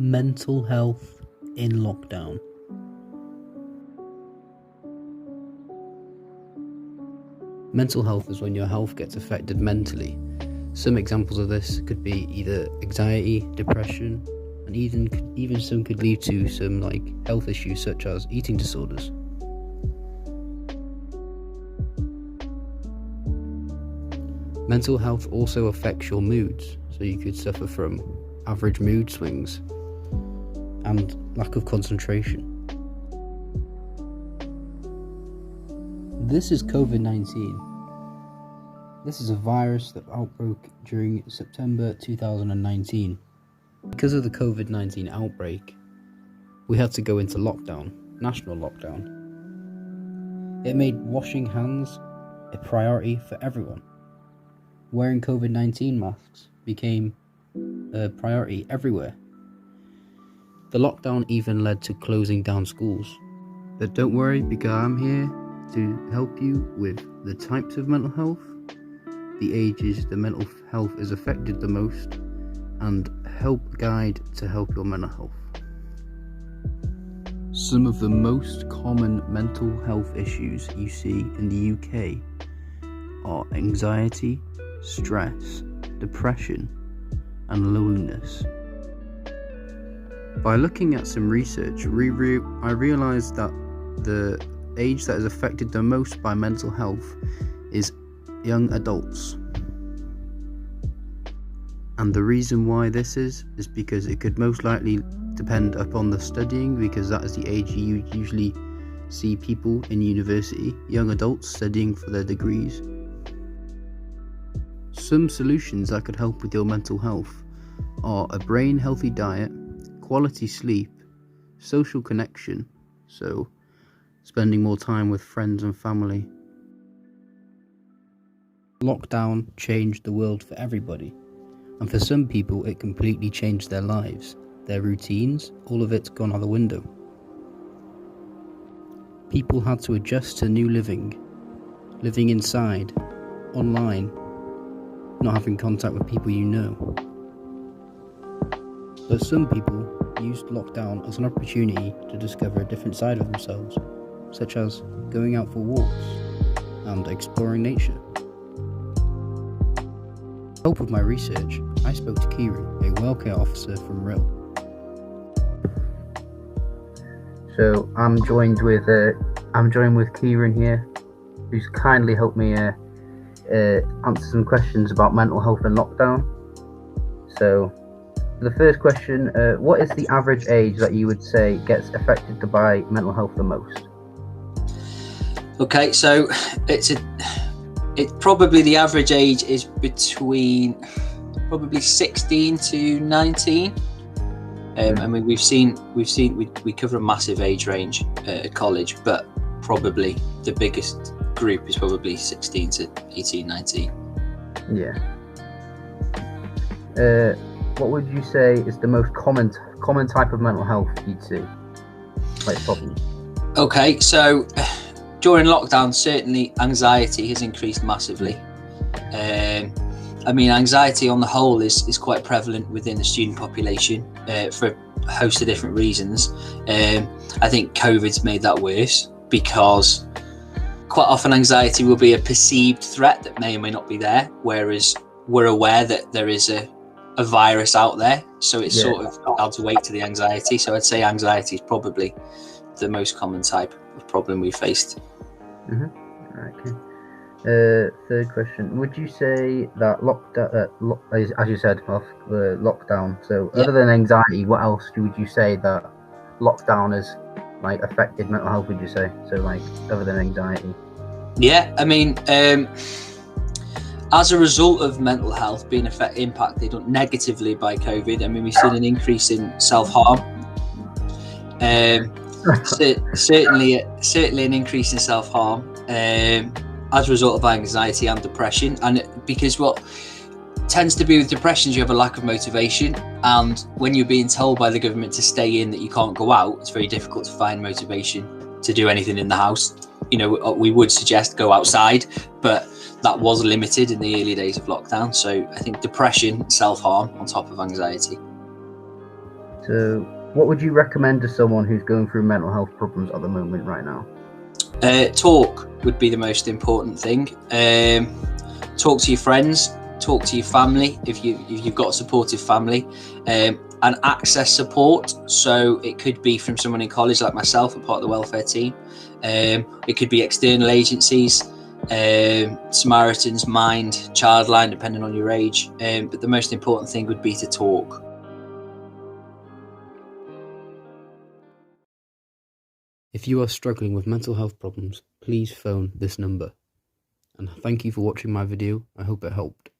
Mental health in lockdown. Mental health is when your health gets affected mentally. Some examples of this could be either anxiety, depression, and even some could lead to some health issues such as eating disorders. Mental health also affects your moods, so you could suffer from average mood swings and lack of concentration. This is COVID-19. This is a virus that outbroke during September 2019. Because of the COVID-19 outbreak, we had to go into lockdown, national lockdown. It made washing hands a priority for everyone. Wearing COVID-19 masks became a priority everywhere. The lockdown even led to closing down schools. But don't worry, because I'm here to help you with the types of mental health, the ages the mental health is affected the most, and help guide to help your mental health. Some of the most common mental health issues you see in the UK are anxiety, stress, depression, and loneliness. By looking at some research, I realised that the age that is affected the most by mental health is young adults. And the reason why this is because it could most likely depend upon the studying, because that is the age you usually see people in university, young adults studying for their degrees. Some solutions that could help with your mental health are a brain healthy diet, quality sleep, social connection, so spending more time with friends and family. Lockdown changed the world for everybody, and for some people it completely changed their lives, their routines, all of it's gone out the window. People had to adjust to new living inside, online, not having contact with people you know. But some people used lockdown as an opportunity to discover a different side of themselves, such as going out for walks and exploring nature. With the help of my research, I spoke to Kieran, a wellcare officer from RIL. So I'm joined with Kieran here, who's kindly helped me answer some questions about mental health and lockdown. So the first question, what is the average age that you would say gets affected by mental health the most? Okay, so it's probably the average age is between probably 16 to 19. I mean, we cover a massive age range at college, but probably the biggest group is probably 16 to 18, 19. Yeah. What would you say is the most common type of mental health you'd see, problems? Okay, so during lockdown, certainly anxiety has increased massively. I mean, anxiety on the whole is quite prevalent within the student population for a host of different reasons. I think COVID's made that worse because quite often anxiety will be a perceived threat that may or may not be there, whereas we're aware that there is a virus out there, so it's sort of adds weight to the anxiety. So I'd say anxiety is probably the most common type of problem we faced. Okay. Third question, would you say that as you said, lockdown, so other than anxiety, what else would you say that lockdown has affected mental health, would you say? So other than anxiety? Yeah, I mean, as a result of mental health being impacted negatively by COVID, I mean, we've seen an increase in self-harm. Certainly an increase in self-harm as a result of anxiety and depression. And because what tends to be with depression is you have a lack of motivation, and when you're being told by the government to stay in, that you can't go out, it's very difficult to find motivation to do anything in the house. You know, we would suggest go outside, but that was limited in the early days of lockdown. So I think depression, self-harm on top of anxiety. So, what would you recommend to someone who's going through mental health problems at the moment right now? Talk would be the most important thing. Talk to your friends, talk to your family if you've got a supportive family, and access support. So it could be from someone in college like myself, a part of the welfare team. It could be external agencies, Samaritan's Mind, Childline, depending on your age. But the most important thing would be to talk. If you are struggling with mental health problems, please phone this number. And thank you for watching my video. I hope it helped.